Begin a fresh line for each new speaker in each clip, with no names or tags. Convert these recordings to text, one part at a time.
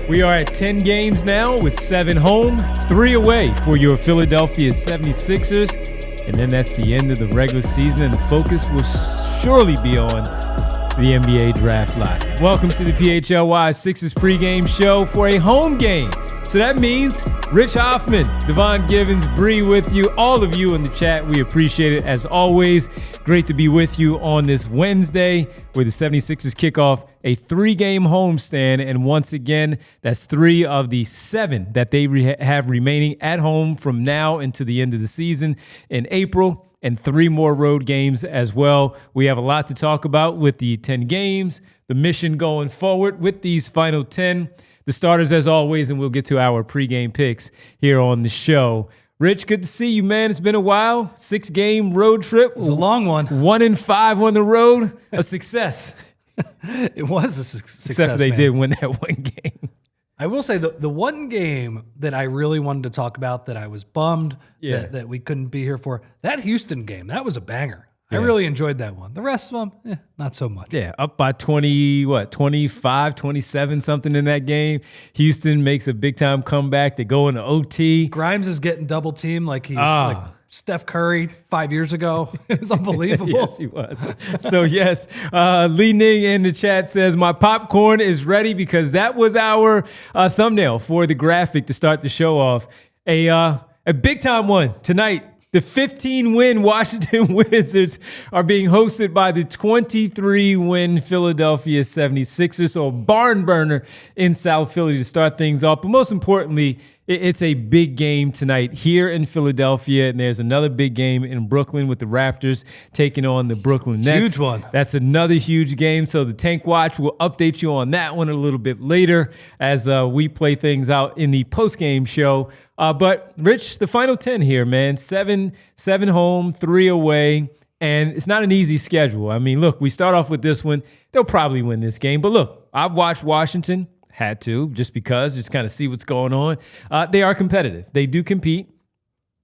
We are at 10 games now with 7 home, 3 away for your Philadelphia 76ers. And then that's the end of the regular season, and the focus will surely be on the NBA draft lottery. Welcome to the PHLY Sixers Pregame show for a home game. So that means Rich Hoffman, Devon Givens, Bree with you, all of you in the chat. We appreciate it as always. Great to be with you on this Wednesday where the 76ers kick off a 3-game homestand. And once again, that's 3 of the 7 that they have remaining at home from now into the end of the season in April, and 3 more road games as well. We have a lot to talk about with the 10 games, the mission going forward with these final 10. The starters, as always, and we'll get to our pregame picks here on the show. Rich, good to see you, man. It's been a while. 6-game road trip.
It was a long one.
1-5 on the road. A success.
It was a success,
except for they did win that one game.
I will say the one game that I really wanted to talk about that I was bummed that we couldn't be here for, that Houston game, that was a banger. Yeah. I really enjoyed that one. The rest of them, not so much.
Yeah, up by 25, 27, something in that game. Houston makes a big-time comeback. They go into OT.
Grimes is getting double-teamed like he's like Steph Curry 5 years ago. It was unbelievable.
Yes, he was. So, yes, Lee Ning in the chat says, my popcorn is ready, because that was our thumbnail for the graphic to start the show off. A big-time one tonight. The 15-win Washington Wizards are being hosted by the 23-win Philadelphia 76ers. So a barn burner in South Philly to start things off. But most importantly, it's a big game tonight here in Philadelphia. And there's another big game in Brooklyn with the Raptors taking on the Brooklyn Nets.
Huge one.
That's another huge game. So the Tank Watch will update you on that one a little bit later as we play things out in the postgame show. But Rich, the final 10 here, man, 7 home, 3 away, and it's not an easy schedule. I mean, look, we start off with this one. They'll probably win this game. But look, I've watched Washington, had to, just kind of see what's going on. They are competitive. They do compete.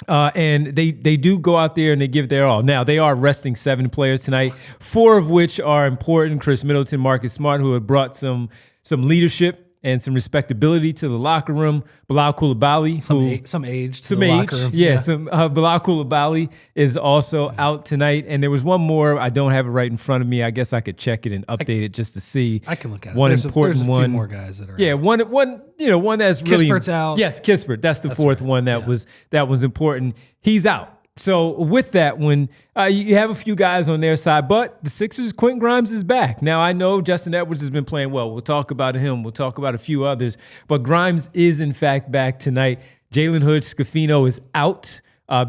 And they do go out there and they give their all. Now, they are resting 7 players tonight, 4 of which are important. Chris Middleton, Marcus Smart, who have brought some leadership and some respectability to the locker room. Bilal Coulibaly,
some age to the locker room.
Yeah. Bilal Coulibaly is also out tonight. And there was one more. I don't have it right in front of me. I guess I could check it and update it just to see.
I can look at it.
One
there's
important
a few
one.
more guys that are
out. One that's really
Kispert's out.
Yes, Kispert. That's the fourth one that was important. He's out. So with that one, you have a few guys on their side, but the Sixers, Quentin Grimes is back. Now, I know Justin Edwards has been playing well. We'll talk about him. We'll talk about a few others. But Grimes is, in fact, back tonight. Jalen Hood-Schifino is out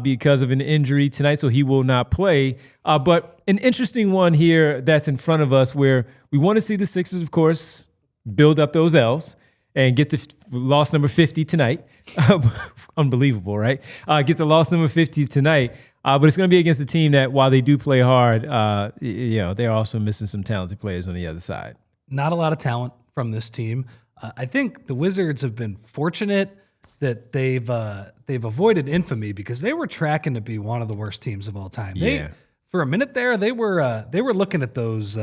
because of an injury tonight, so he will not play. But an interesting one here that's in front of us where we want to see the Sixers, of course, build up those L's and get to loss number 50 tonight. Unbelievable, right? Get the loss number 50 tonight. But it's going to be against a team that, while they do play hard, they're also missing some talented players on the other side.
Not a lot of talent from this team. I think the Wizards have been fortunate that they've avoided infamy, because they were tracking to be one of the worst teams of all time. For a minute there, they were looking at those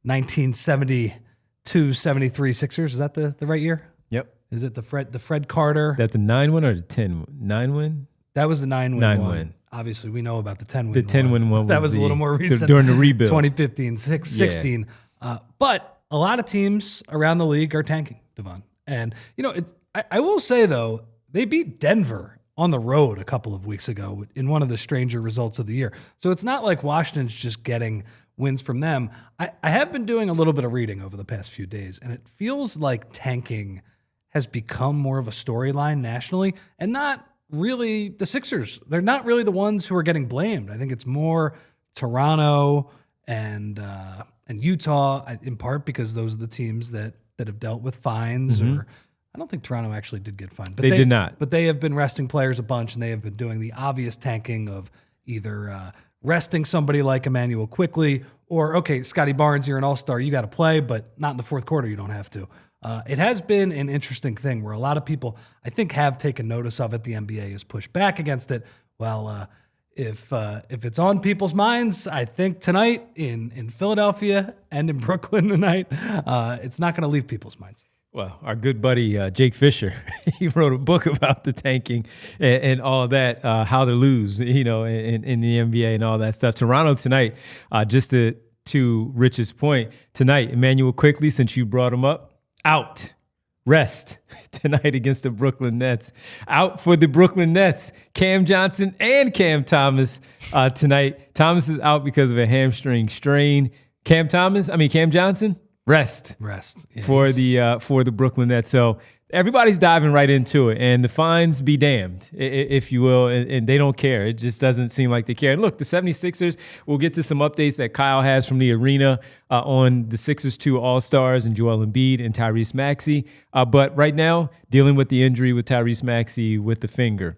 1972-73 Sixers. Is that the right year?
Yep.
Is it the Fred Carter?
That the 9-win or the 10-9 win?
That was the 9-win one. Obviously, we know about the 10-win.
The 10-win one.
That was a little more recent.
During the rebuild.
2015-16. But a lot of teams around the league are tanking, Devon. And, I will say, though, they beat Denver on the road a couple of weeks ago in one of the stranger results of the year. So it's not like Washington's just getting wins from them. I have been doing a little bit of reading over the past few days, and it feels like tanking has become more of a storyline nationally, and not really the Sixers. They're not really the ones who are getting blamed. I think it's more Toronto and Utah, in part because those are the teams that have dealt with fines. Or I don't think Toronto actually did get fined. But
they did not.
But they have been resting players a bunch, and they have been doing the obvious tanking of either resting somebody like Emmanuel Quickley, or, okay, Scotty Barnes, you're an all-star, you got to play, but not in the fourth quarter, you don't have to. It has been an interesting thing where a lot of people, I think, have taken notice of it. The NBA has pushed back against it. Well, if it's on people's minds, I think tonight in Philadelphia and in Brooklyn tonight, it's not going to leave people's minds.
Well, our good buddy Jake Fisher, he wrote a book about the tanking and all that, how to lose, in the NBA and all that stuff. Toronto tonight, just to Rich's point, tonight, Emmanuel, quickly, since you brought him up, out. Rest tonight against the Brooklyn Nets. Out for the Brooklyn Nets. Cam Johnson and Cam Thomas tonight. Thomas is out because of a hamstring strain. Cam Johnson, rest
Yeah,
for the Brooklyn Nets. So everybody's diving right into it, and the fines be damned, if you will, and they don't care. It just doesn't seem like they care. And look, the 76ers, we'll get to some updates that Kyle has from the arena on the Sixers 2 All-Stars and Joel Embiid and Tyrese Maxey. But right now, dealing with the injury with Tyrese Maxey with the finger.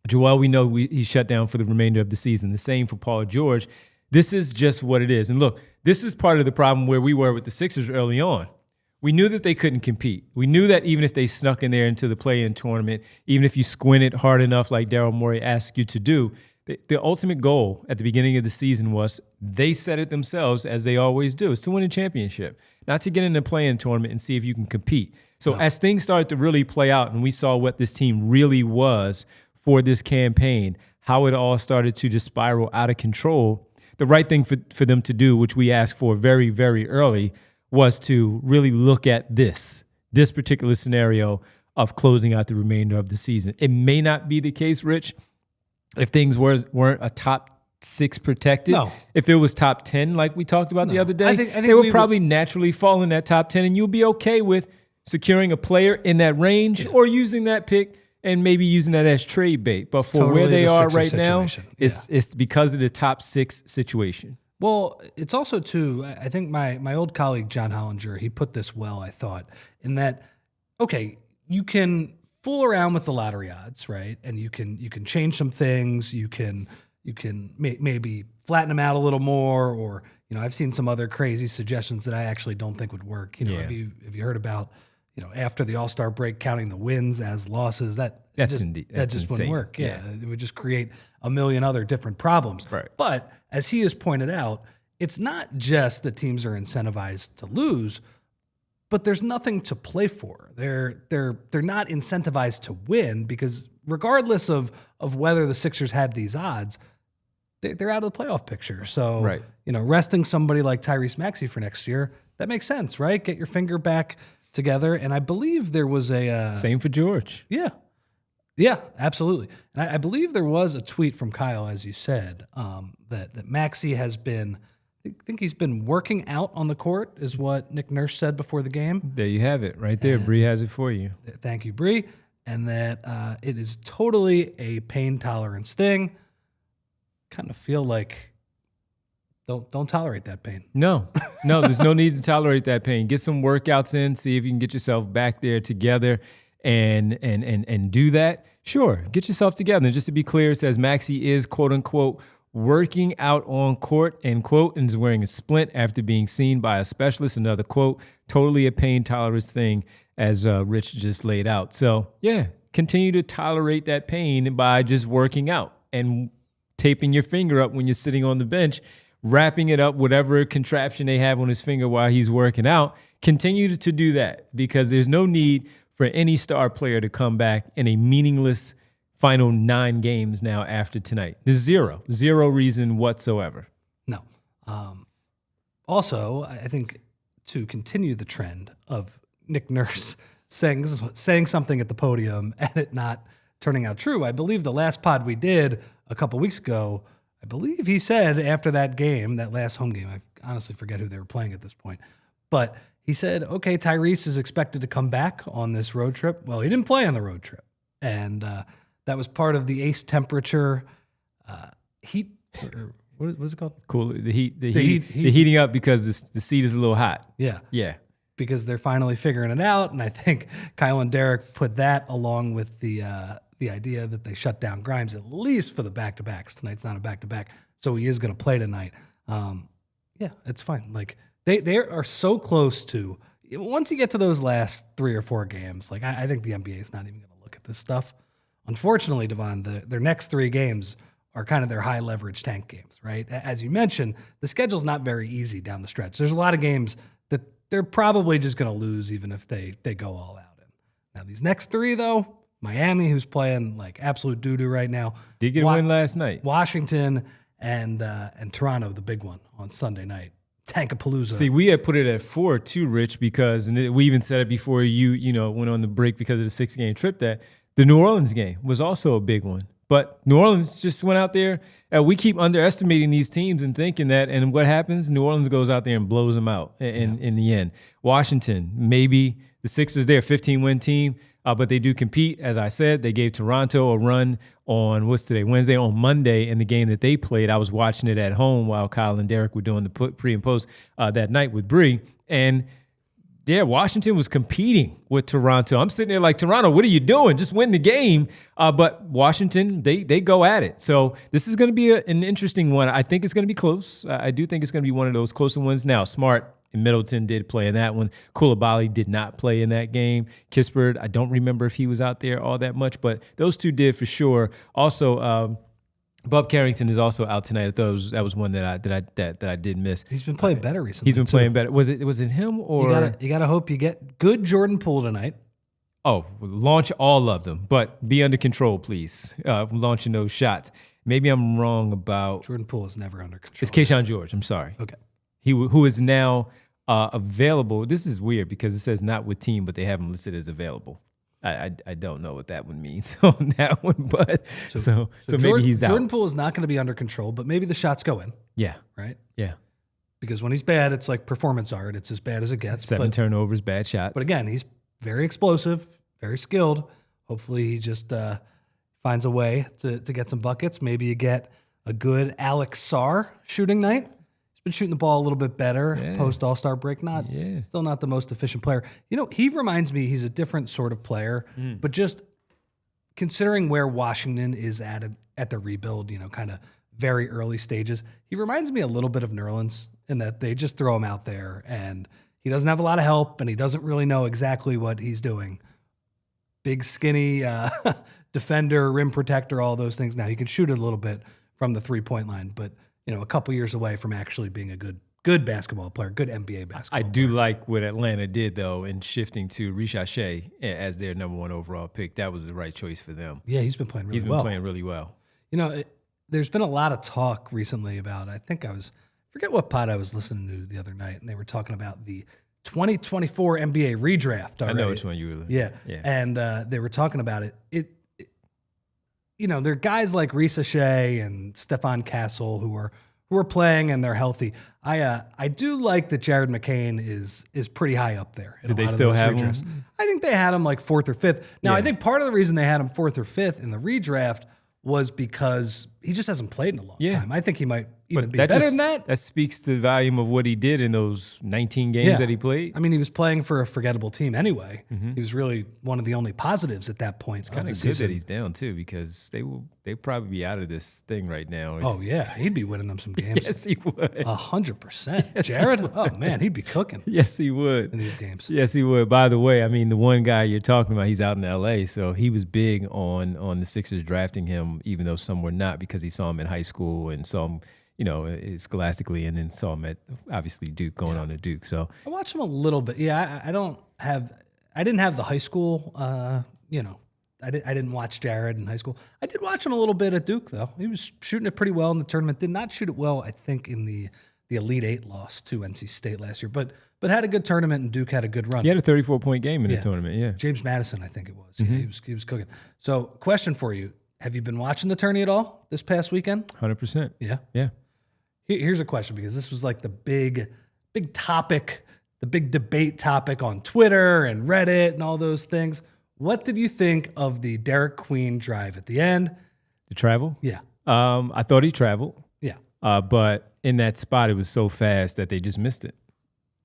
Joel, we know he's shut down for the remainder of the season. The same for Paul George. This is just what it is. And look, this is part of the problem where we were with the Sixers early on. We knew that they couldn't compete. We knew that even if they snuck in there into the play-in tournament, even if you squinted hard enough like Daryl Morey asked you to do, the ultimate goal at the beginning of the season was they set it themselves, as they always do, is to win a championship, not to get in the play-in tournament and see if you can compete. So as things started to really play out and we saw what this team really was for this campaign, how it all started to just spiral out of control, the right thing for them to do, which we asked for very, very early, was to really look at this particular scenario of closing out the remainder of the season. It may not be the case, Rich, if things weren't a top 6 protected.
No.
If it was top 10, like we talked about the other day,
I think
they would probably naturally fall in that top 10, and you'll be okay with securing a player in that range or using that pick and maybe using that as trade bait. But for
totally
where they are right
situation.
now, it's because of the top 6 situation.
Well, it's also, too, I think my old colleague, John Hollinger, he put this well, I thought, in that, okay, you can fool around with the lottery odds, right? And you can change some things. You can maybe flatten them out a little more, or, I've seen some other crazy suggestions that I actually don't think would work. Have you heard about, after the All-Star break, counting the wins as losses? That just wouldn't work. Yeah. It would just create a million other different problems.
Right.
But as he has pointed out, it's not just that teams are incentivized to lose, but there's nothing to play for. They're not incentivized to win, because regardless of whether the Sixers had these odds, they're out of the playoff picture. So,
right.
Resting somebody like Tyrese Maxey for next year, that makes sense, right? Get your finger back together. And I believe there was a
same for George.
Yeah, absolutely. And I believe there was a tweet from Kyle, as you said, that Maxey has been, I think he's been working out on the court, is what Nick Nurse said before the game.
There you have it, right there. Bree has it for you.
Thank you, Bree. And that it is totally a pain tolerance thing. Kind of feel like don't tolerate that pain.
No, there's no need to tolerate that pain. Get some workouts in, see if you can get yourself back there together. And do that, sure, get yourself together. And just to be clear, it says Maxey is, quote unquote, working out on court, end quote, and is wearing a splint after being seen by a specialist. Another quote, totally a pain tolerance thing, as Rich just laid out. So yeah, continue to tolerate that pain by just working out and taping your finger up when you're sitting on the bench, wrapping it up, whatever contraption they have on his finger while he's working out. Continue to do that, because there's no need for any star player to come back in a meaningless final 9 games now after tonight. There's zero reason whatsoever.
No. Also, I think to continue the trend of Nick Nurse saying something at the podium and it not turning out true, I believe the last pod we did a couple weeks ago, I believe he said after that game, that last home game, I honestly forget who they were playing at this point, but he said, okay, Tyrese is expected to come back on this road trip. Well, he didn't play on the road trip. And that was part of the ace temperature heat. What is it called?
Cool. The heating up because the seat is a little hot.
Yeah. Because they're finally figuring it out. And I think Kyle and Derek put that along with the idea that they shut down Grimes, at least for the back-to-backs. Tonight's not a back-to-back, so he is going to play tonight. Yeah, it's fine. Like, They are so close to, once you get to those last 3 or 4 games, like I think the NBA is not even going to look at this stuff. Unfortunately, Devon, their next 3 games are kind of their high leverage tank games, right? As you mentioned, the schedule's not very easy down the stretch. There's a lot of games that they're probably just going to lose even if they go all out. Now these next three though, Miami, who's playing like absolute doo-doo right now,
Did get a win last night.
Washington and Toronto, the big one on Sunday night. Tankapalooza.
See, we had put it at 4 too, Rich, because we even said it before you went on the break because of the 6-game trip that the New Orleans game was also a big one. But New Orleans just went out there. We keep underestimating these teams and thinking that, and what happens? New Orleans goes out there and blows them out in the end. Washington, maybe the Sixers, they're a 15-win team, but they do compete. As I said, they gave Toronto a run on, Wednesday, on Monday in the game that they played. I was watching it at home while Kyle and Derek were doing the pre and post that night with Bree. And yeah, Washington was competing with Toronto. I'm sitting there like, Toronto, what are you doing? Just win the game. But Washington, they go at it. So this is going to be an interesting one. I think it's going to be close. I do think it's going to be one of those closer ones. Now, Smart and Middleton did play in that one. Koulibaly did not play in that game. Kispert, I don't remember if he was out there all that much, but those two did for sure. Also, Bub Carrington is also out tonight. I thought that was one that I did miss.
He's been playing better recently.
He's been playing better. Was it him or
you gotta hope you get good Jordan Poole tonight.
Oh, launch all of them, but be under control, please. Launching those shots. Maybe I'm wrong about
Jordan Poole is never under control.
It's Keyshawn George. I'm sorry.
Okay.
Who is now available. This is weird because it says not with team, but they have him listed as available. I don't know what that one means on that one, but so maybe he's out.
Jordan Poole is not going to be under control, but maybe the shots go in.
Yeah.
Right?
Yeah.
Because when he's bad, it's like performance art. It's as bad as it gets.
7 turnovers, bad shots.
But again, he's very explosive, very skilled. Hopefully he just finds a way to get some buckets. Maybe you get a good Alex Sarr shooting night. Been shooting the ball a little bit better post All-Star break. Still not the most efficient player. He reminds me he's a different sort of player, but just considering where Washington is at the rebuild, kind of very early stages, he reminds me a little bit of Nerlens in that they just throw him out there and he doesn't have a lot of help and he doesn't really know exactly what he's doing. Big, skinny defender, rim protector, all those things. Now he can shoot it a little bit from the three-point line, but a couple years away from actually being a good basketball player, good NBA basketball player.
I do like what Atlanta did, though, in shifting to Risha Shea as their number 1 overall pick. That was the right choice for them.
Yeah, he's been playing really well.
He's been playing really well.
There's been a lot of talk recently about, forget what pod I was listening to the other night, and they were talking about the 2024 NBA redraft already.
I know which one you were looking
at. Yeah. And they were talking about it. There are guys like Risa Shea and Stefan Castle who are playing and they're healthy. I do like that Jared McCain is pretty high up there.
Did they still have him?
I think they had him like 4th or 5th. Now, I think part of the reason they had him 4th or 5th in the redraft was because he just hasn't played in a long time. I think he might even be better than that.
That speaks to the volume of what he did in those 19 games that he played.
I mean, he was playing for a forgettable team anyway. He was really one of the only pospositives at that point.
It's kind of good that he's down too, because they'd probably be out of this thing right now.
Oh yeah, he'd be winning them some games.
Yes, he would.
100%. Jared, oh man, he'd be cooking.
Yes, he would
in these games.
Yes, he would. By the way, I mean the one guy you're talking about, he's out in LA, so he was big on the Sixers drafting him, even though some were not, because he saw him in high school and saw him, scholastically, and then saw him at obviously Duke, going on to Duke. So
I watched him a little bit. Yeah, I didn't have the high school. I didn't watch Jared in high school. I did watch him a little bit at Duke though. He was shooting it pretty well in the tournament. Did not shoot it well, I think, in the Elite Eight loss to NC State last year, but had a good tournament and Duke had a good run.
He had a 34-point game in the tournament. Yeah,
James Madison, I think it was. Yeah, he was cooking. So, question for you: have you been watching the tourney at all this past weekend?
100%.
Yeah.
Yeah.
Here's a question, because this was like the big topic, the big debate topic on Twitter and Reddit and all those things. What did you think of the Derek Queen drive at the end?
The travel?
Yeah.
I thought he traveled.
Yeah.
But in that spot, it was so fast that they just missed it.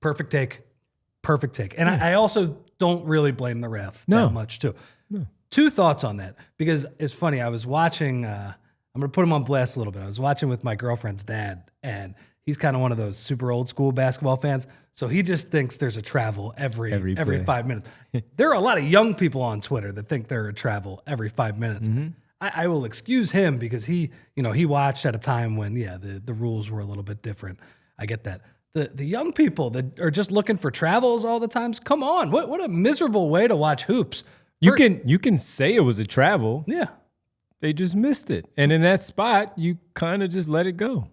Perfect take. And I also don't really blame the ref that much too. No. 2 thoughts on that, because it's funny. I was watching, I'm going to put him on blast a little bit. I was watching with my girlfriend's dad, and he's kind of one of those super old school basketball fans. So he just thinks there's a travel every 5 minutes. There are a lot of young people on Twitter that think they're a travel every 5 minutes. I will excuse him because he watched at a time when, the rules were a little bit different. I get that. the young people that are just looking for travels all the time. Come on, what a miserable way to watch hoops.
You can say it was a travel.
Yeah.
They just missed it. And in that spot, you kind of just let it go.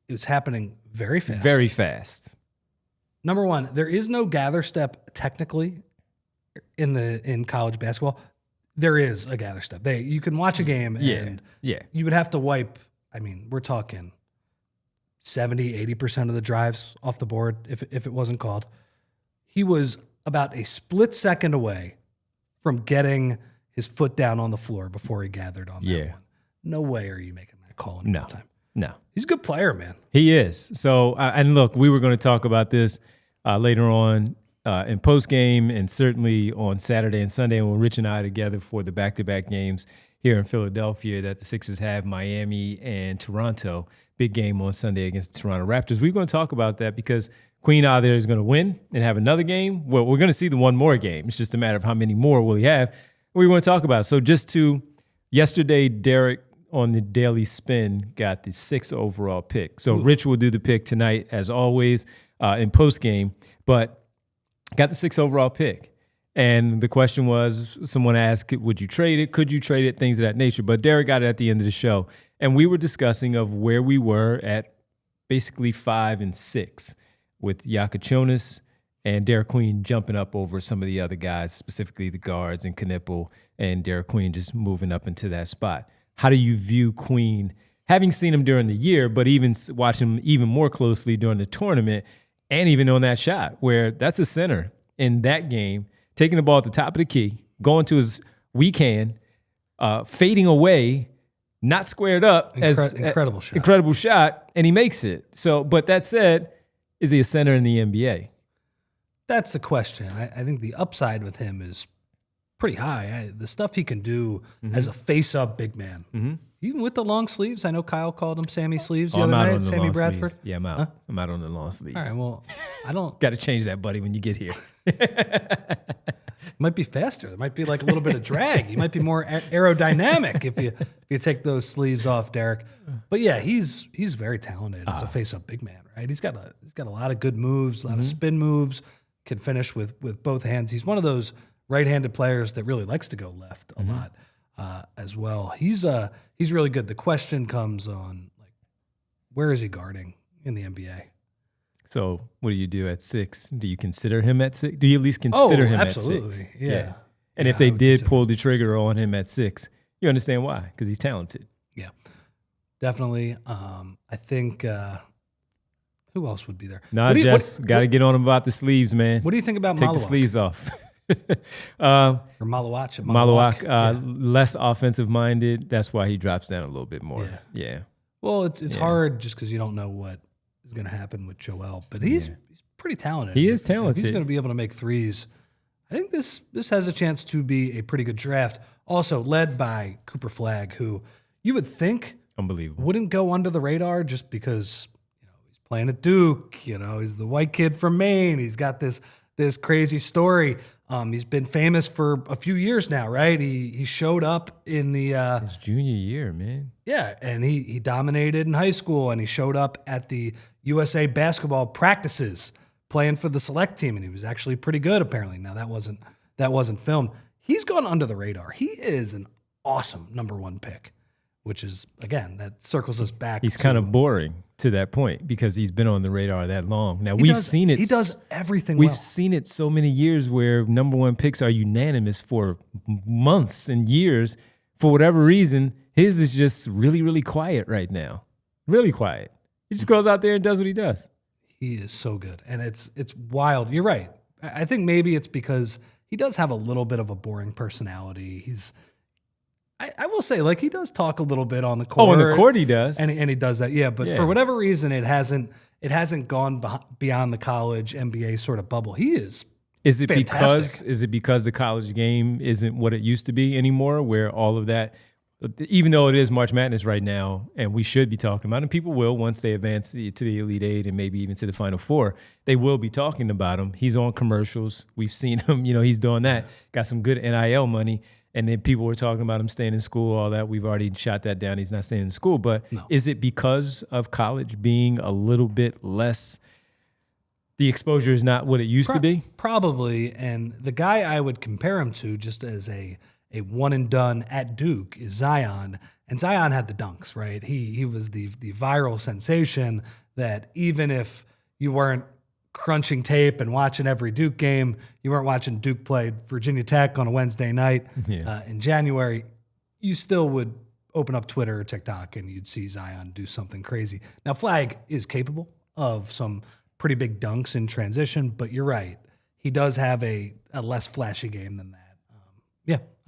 It was happening very fast.
Very fast.
Number one, there is no gather step technically in college basketball. There is a gather step. You can watch a game and you would have to wipe, I mean, we're talking 70, 80% of the drives off the board if it wasn't called. He was about a split second away from getting his foot down on the floor before he gathered on that one. No way are you making that call in no time.
No.
He's a good player, man.
He is. So, and look, we were going to talk about this later on in postgame and certainly on Saturday and Sunday when Rich and I are together for the back-to-back games here in Philadelphia that the Sixers have, Miami and Toronto. Big game on Sunday against the Toronto Raptors. We're going to talk about that because Queen out there is going to win and have another game. Well, we're going to see the one more game. It's just a matter of how many more will he have. We want to talk about it. So yesterday, Derek on the Daily Spin got the 6th overall pick. So Rich will do the pick tonight, as always, in postgame, but got the 6th overall pick. And the question was, someone asked, would you trade it? Could you trade it? Things of that nature. But Derek got it at the end of the show. And we were discussing of where we were at basically 5 and 6 with Yakachonis and Derek Queen jumping up over some of the other guys, specifically the guards and Knipple and Derek Queen just moving up into that spot. How do you view Queen, having seen him during the year, but even watching him even more closely during the tournament and even on that shot where that's a center in that game, taking the ball at the top of the key, going to his weak hand, fading away, not squared up. Incredible shot, and he makes it. So, but that said, is he a center in the NBA?
That's the question. I think the upside with him is pretty high. The stuff he can do as a face-up big man, even with the long sleeves. I know Kyle called him Sammy Sleeves the other night. Sammy Bradford.
Sleeves. Yeah, I'm out. Huh? I'm out on the long sleeves.
All right. Well, I don't.
Got to change that, buddy, when you get here.
Might be faster. There might be like a little bit of drag. He might be more aerodynamic if you take those sleeves off, Derek. But yeah, he's very talented as a face-up big man, right? He's got a lot of good moves, a lot of spin moves. Can finish with both hands. He's one of those right-handed players that really likes to go left a lot as well. He's really good. The question comes on, like, where is he guarding in the NBA?
So what do you do at 6? Do you consider him at 6? Do you at least consider him
absolutely.
At 6?
Yeah.
And if they did pull the trigger on him at 6, you understand why? Because he's talented.
Yeah, definitely. I think who else would be there?
Nah, Jess, got to get on him about the sleeves, man.
What do you think about
Take
Malawak?
the sleeves off.
Or Malawak.
Malawak, less offensive-minded. That's why he drops down a little bit more. Yeah.
Well, it's hard just because you don't know what is going to happen with Joel, but he's pretty talented.
He is talented.
If he's going to be able to make threes, I think this has a chance to be a pretty good draft. Also led by Cooper Flagg, who you would think
unbelievable
wouldn't go under the radar just because he's playing at Duke. He's the white kid from Maine. He's got this crazy story. He's been famous for a few years now, right? He showed up in the
his junior year, man.
Yeah, and he dominated in high school, and he showed up at the USA basketball practices playing for the select team, and he was actually pretty good apparently. Now that wasn't filmed. He's gone under the radar. He is an awesome number 1 pick, which is, again, that circles us back.
He's kind of boring to that point because he's been on the radar that long. Now, we've seen it.
He does everything
We've seen it so many years where number 1 picks are unanimous for months and years. For whatever reason, his is just really, really quiet right now. Really quiet. He just goes out there and does what he does.
He is so good. And it's wild. You're right. I think maybe it's because he does have a little bit of a boring personality. I will say, like, he does talk a little bit on the court.
Oh, on the court he does.
And he does that, yeah. But for whatever reason, it hasn't gone beyond the college NBA sort of bubble. He is fantastic.
Is it because the college game isn't what it used to be anymore, where all of that, even though it is March Madness right now, and we should be talking about it, and people will once they advance to the Elite Eight and maybe even to the Final Four, they will be talking about him. He's on commercials. We've seen him. He's doing that. Got some good NIL money. And then people were talking about him staying in school, all that. We've already shot that down. He's not staying in school. But is it because of college being a little bit less, the exposure is not what it used to be?
Probably. And the guy I would compare him to just as a one and done at Duke is Zion. And Zion had the dunks, right? He was the viral sensation that even if you weren't crunching tape and watching every Duke game, you weren't watching Duke play Virginia Tech on a Wednesday night in January, you still would open up Twitter or TikTok and you'd see Zion do something crazy. Now, Flag is capable of some pretty big dunks in transition, but you're right. He does have a less flashy game than that.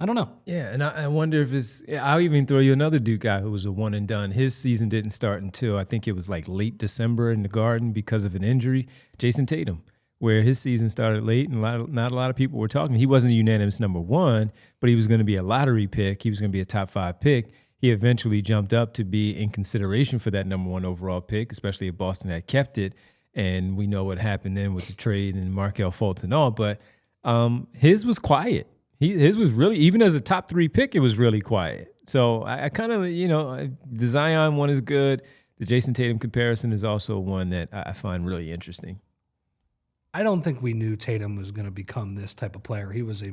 I don't know.
Yeah, and I wonder if it's, I'll even throw you another Duke guy who was a one and done. His season didn't start until I think it was like late December in the Garden because of an injury. Jason Tatum, where his season started late and not a lot of people were talking. He wasn't a unanimous number one, but he was going to be a lottery pick. He was going to be a top 5 pick. He eventually jumped up to be in consideration for that number 1 overall pick, especially if Boston had kept it. And we know what happened then with the trade and Markelle Fultz and all, but his was quiet. His was really, even as a top 3 pick, it was really quiet. So I kind of, the Zion one is good. The Jason Tatum comparison is also one that I find really interesting.
I don't think we knew Tatum was going to become this type of player. He was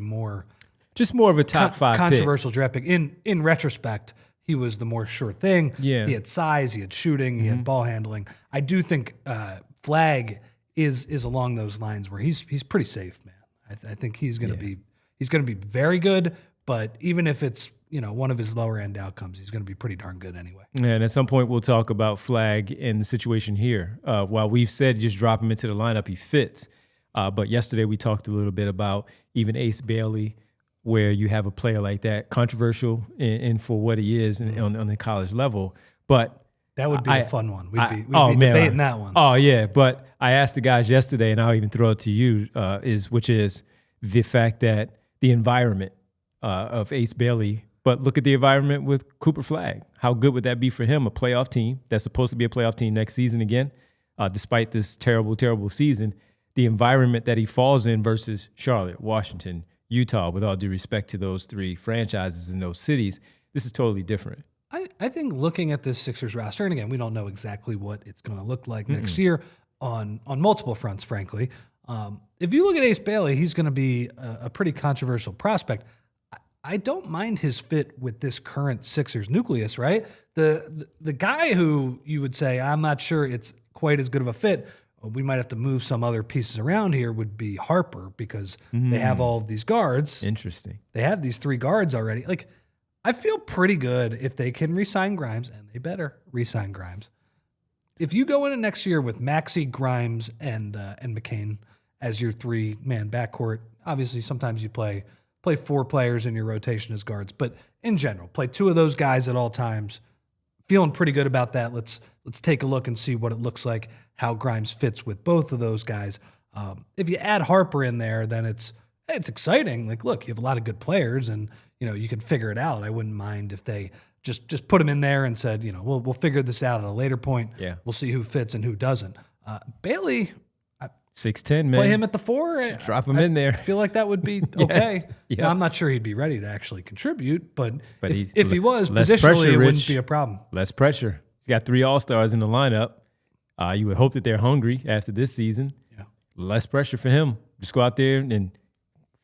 just more of a top 5
controversial draft pick. In retrospect, he was the more sure thing.
Yeah.
He had size, he had shooting, he had ball handling. I do think Flag is along those lines where he's pretty safe, man. I think he's going to be. He's going to be very good, but even if it's one of his lower end outcomes, he's going to be pretty darn good anyway.
And at some point, we'll talk about Flag and the situation here. While we've said just drop him into the lineup, he fits. But yesterday we talked a little bit about even Ace Bailey, where you have a player like that, controversial and for what he is on the college level. But
that would be a fun one. We'd be debating that one.
Oh yeah, but I asked the guys yesterday, and I'll even throw it to you, which is the fact that the environment of Ace Bailey, but look at the environment with Cooper Flag. How good would that be for him, a playoff team that's supposed to be a playoff team next season again, despite this terrible, terrible season, the environment that he falls in versus Charlotte, Washington, Utah, with all due respect to those 3 franchises in those cities, this is totally different.
I think looking at this Sixers roster, and again, we don't know exactly what it's going to look like next year on multiple fronts, frankly. If you look at Ace Bailey, he's going to be a pretty controversial prospect. I don't mind his fit with this current Sixers nucleus, right? The guy who you would say, I'm not sure it's quite as good of a fit, we might have to move some other pieces around here, would be Harper, because they have all of these guards.
Interesting.
They have these 3 guards already. Like, I feel pretty good if they can re-sign Grimes, and they better re-sign Grimes. If you go into next year with Maxey, Grimes, and McCain as your 3-man backcourt, obviously sometimes you play 4 players in your rotation as guards, but in general, play 2 of those guys at all times. Feeling pretty good about that. Let's take a look and see what it looks like, how Grimes fits with both of those guys. If you add Harper in there, then it's exciting. Like, look, you have a lot of good players, and you can figure it out. I wouldn't mind if they just put him in there and said, we'll figure this out at a later point.
Yeah,
we'll see who fits and who doesn't. Bailey,
6'10", man.
Play him at the 4.
Just drop him in there.
I feel like that would be okay.
Yep.
Now, I'm not sure he'd be ready to actually contribute, but
if
he was,
less
positionally,
pressure,
it wouldn't
Rich.
be a problem.
Less pressure. He's got 3 All-Stars in the lineup. You would hope that they're hungry after this season.
Yeah.
Less pressure for him. Just go out there and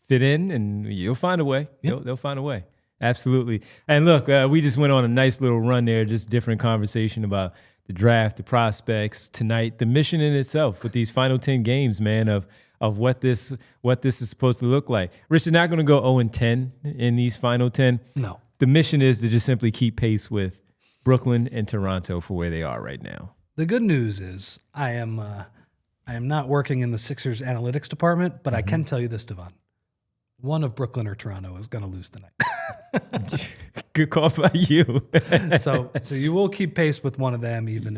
fit in, and you'll find a way.
Yeah.
They'll find a way. Absolutely. And look, we just went on a nice little run there, just different conversation about the draft, the prospects, tonight, the mission in itself with these final 10 games, man, of what this is supposed to look like. Rich, they're not going to go 0-10 in these final 10.
No.
The mission is to just simply keep pace with Brooklyn and Toronto for where they are right now.
The good news is I am not working in the Sixers analytics department, but I can tell you this, Devon. One of Brooklyn or Toronto is going to lose tonight.
Good call by you.
So you will keep pace with one of them, even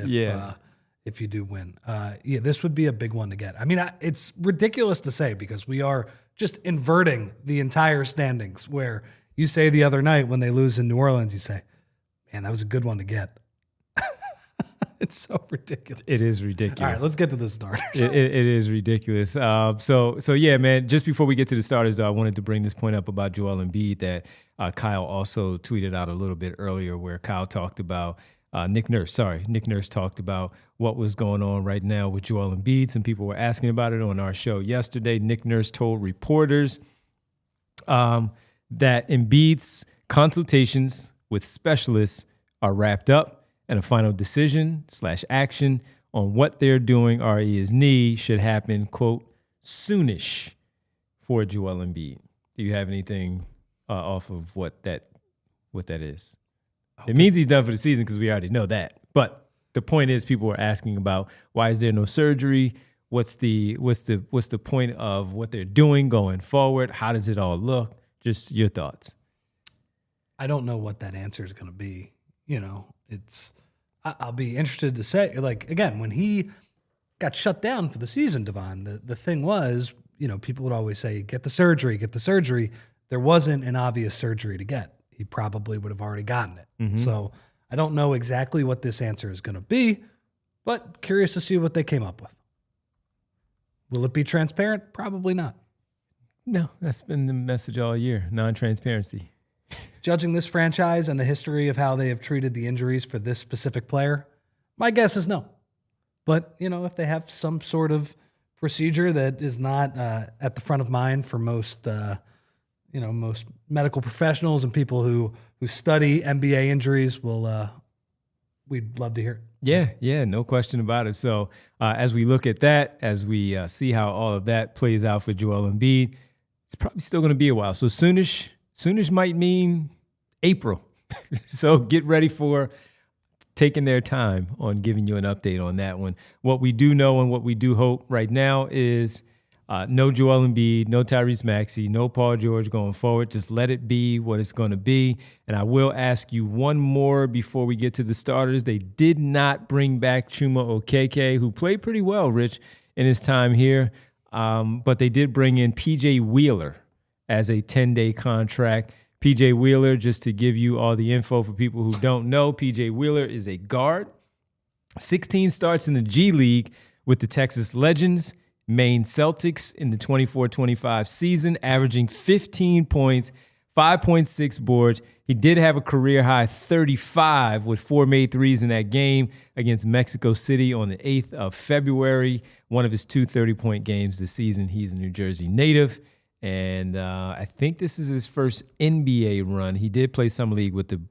if you do win. This would be a big one to get. I mean, it's ridiculous to say because we are just inverting the entire standings. Where you say the other night when they lose in New Orleans, you say, "Man, that was a good one to get." It's so ridiculous.
It is ridiculous.
All right, let's get to the starters.
It is ridiculous. So yeah, man, just before we get to the starters, though, I wanted to bring this point up about Joel Embiid that Kyle also tweeted out a little bit earlier, where Kyle talked about Nick Nurse talked about what was going on right now with Joel Embiid. Some people were asking about it on our show yesterday. Nick Nurse told reporters that Embiid's consultations with specialists are wrapped up, and a final decision/action on what they're doing, i.e. his knee, should happen, quote, soonish for Joel Embiid. Do you have anything off of what that is? It means he's done for the season because we already know that. But the point is, people are asking about why is there no surgery? What's the point of what they're doing going forward? How does it all look? Just your thoughts.
I don't know what that answer is going to be. You know, I'll be interested to say, like, again, when he got shut down for the season, Devon, the thing was, you know, people would always say, get the surgery. There wasn't an obvious surgery to get. He probably would have already gotten it. Mm-hmm. So I don't know exactly what this answer is going to be, but curious to see what they came up with. Will it be transparent? Probably not.
No, that's been the message all year, non-transparency.
Judging this franchise and the history of how they have treated the injuries for this specific player, my guess is no. But, you know, if they have some sort of procedure that is not at the front of mind for most medical professionals and people who study NBA injuries, we'd love to hear it.
Yeah, no question about it. So as we look at that, as we see how all of that plays out for Joel Embiid, it's probably still going to be a while. So soonish might mean April. So get ready for taking their time on giving you an update on that one. What we do know and what we do hope right now is no Joel Embiid, no Tyrese Maxey, no Paul George going forward. Just let it be what it's going to be. And I will ask you one more before we get to the starters. They did not bring back Chuma Okeke, who played pretty well, Rich, in his time here. But they did bring in PJ Wheeler as a 10-day contract. PJ Wheeler, just to give you all the info for people who don't know, PJ Wheeler is a guard. 16 starts in the G League with the Texas Legends, Maine Celtics in the 24-25 season, averaging 15 points, 5.6 boards. He did have a career-high 35 with 4 made threes in that game against Mexico City on the 8th of February, one of his 2 30-point games this season. He's a New Jersey native, and I think this is his first NBA run. He did play summer league with the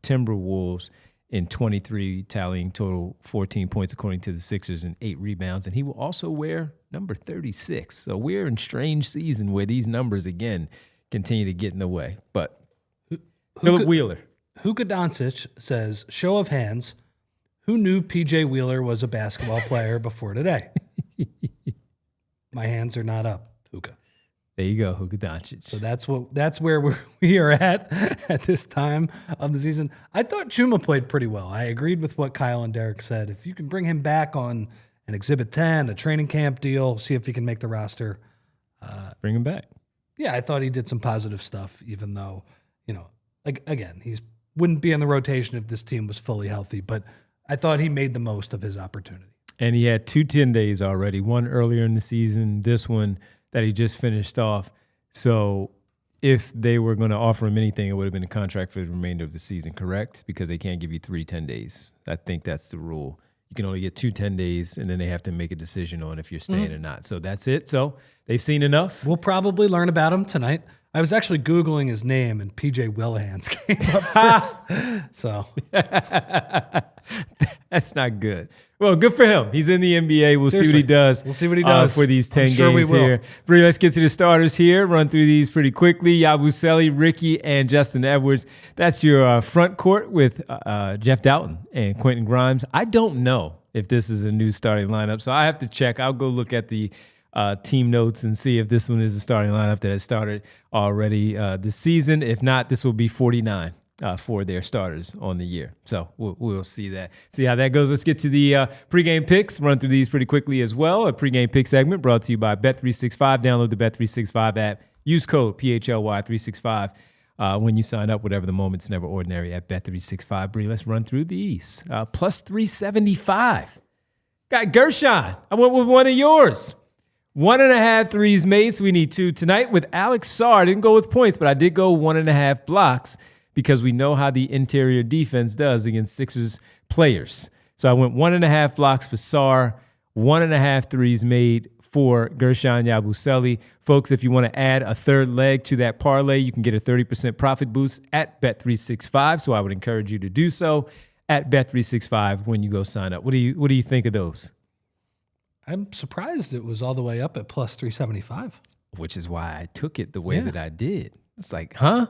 Timberwolves in 23, tallying total 14 points according to the Sixers and 8 rebounds. And he will also wear number 36. So we're in strange season where these numbers, again, continue to get in the way. But Philip Wheeler.
Huka Doncic says, show of hands, who knew PJ Wheeler was a basketball player before today? My hands are not up, Huka.
There you go, Huka Doncic.
So that's where we are at this time of the season. I thought Chuma played pretty well. I agreed with what Kyle and Derek said. If you can bring him back on an Exhibit 10, a training camp deal, see if he can make the roster.
Bring him back.
Yeah, I thought he did some positive stuff, even though, you know, again, he wouldn't be in the rotation if this team was fully healthy. But I thought he made the most of his opportunity.
And he had 2 10-days already, one earlier in the season, this one that he just finished off. So if they were going to offer him anything, it would have been a contract for the remainder of the season, correct? Because they can't give you 3 10-days. I think that's the rule. You can only get 2 10-days, and then they have to make a decision on if you're staying or not. So that's it. So they've seen enough.
We'll probably learn about him tonight. I was actually Googling his name, and PJ Wilhans came up first. So
that's not good. Well, good for him. He's in the NBA. We'll see what he does.
We'll see what he does
for these 10
sure
games here. Bree, let's get to the starters here. Run through these pretty quickly. Yabusele, Ricky, and Justin Edwards. That's your front court with Jeff Doughton and Quentin Grimes. I don't know if this is a new starting lineup, so I have to check. I'll go look at the team notes and see if this one is the starting lineup that has started already this season. If not, this will be 49 for their starters on the year. So we'll see that. See how that goes. Let's get to the pregame picks. Run through these pretty quickly as well. A pregame pick segment brought to you by Bet365. Download the Bet365 app. Use code PHLY365 when you sign up, whatever the moment's never ordinary at Bet365. Bree, let's run through these. Plus 375. Got Gershon. I went with one of yours. 1.5 threes made, so we need 2 tonight. With Alex Sarr, I didn't go with points, but I did go 1.5 blocks because we know how the interior defense does against Sixers players. So I went 1.5 blocks for Sarr, 1.5 threes made for Gershon Yabusele. Folks, if you want to add a third leg to that parlay, you can get a 30% profit boost at Bet365. So I would encourage you to do so at Bet365 when you go sign up. What do you think of those?
I'm surprised it was all the way up at plus 375.
Which is why I took it the way that I did. It's like, huh?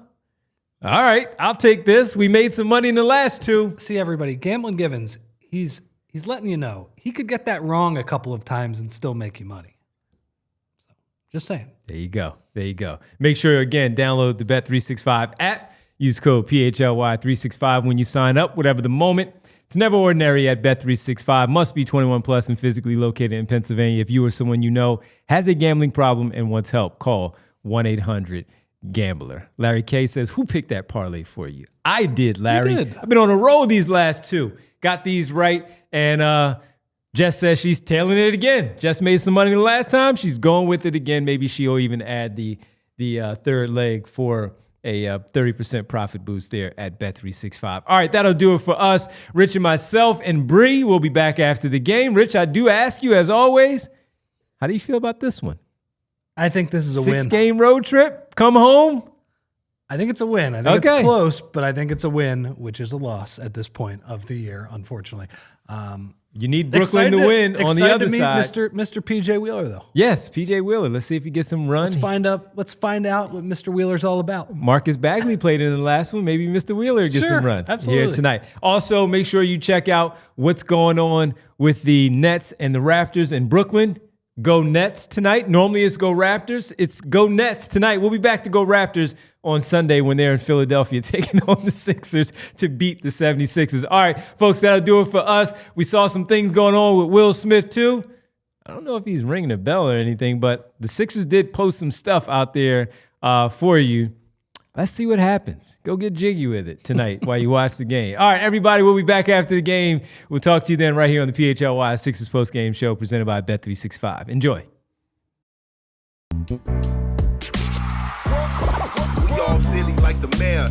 All right, I'll take this. We made some money in the last 2.
See, everybody, Gambling Givens, he's letting you know he could get that wrong a couple of times and still make you money. So, just saying.
There you go. There you go. Make sure, again, download the Bet365 app. Use code PHLY365 when you sign up, whatever the moment. It's never ordinary at Bet365. Must be 21 plus and physically located in Pennsylvania. If you or someone you know has a gambling problem and wants help, call 1-800-GAMBLER. Larry K says, who picked that parlay for you? I did, Larry.
You did.
I've been on a roll these last 2. Got these right. And Jess says she's tailing it again. Jess made some money the last time. She's going with it again. Maybe she'll even add the third leg for a 30% profit boost there at Bet365. All right, that'll do it for us. Rich and myself and Bree will be back after the game. Rich, I do ask you, as always, how do you feel about this one?
I think this is a win.
6-game road trip, come home?
I think it's a win. I think it's close, but I think it's a win, which is a loss at this point of the year, unfortunately.
You need Brooklyn to win on the other side.
Mr. PJ Wheeler, though.
Yes, PJ Wheeler. Let's see if he gets some run.
Let's find out what Mr. Wheeler's all about.
Marcus Bagley played in the last one. Maybe Mr. Wheeler gets some run here tonight. Also, make sure you check out what's going on with the Nets and the Raptors in Brooklyn. Go Nets tonight. Normally it's Go Raptors. It's Go Nets tonight. We'll be back to Go Raptors on Sunday when they're in Philadelphia taking on the Sixers to beat the 76ers. All right, folks, that'll do it for us. We saw some things going on with Will Smith, too. I don't know if he's ringing a bell or anything, but the Sixers did post some stuff out there for you. Let's see what happens. Go get jiggy with it tonight while you watch the game. All right, everybody, we'll be back after the game. We'll talk to you then right here on the PHLY Sixers Postgame Show presented by Bet365. Enjoy.
We all silly like the mayor.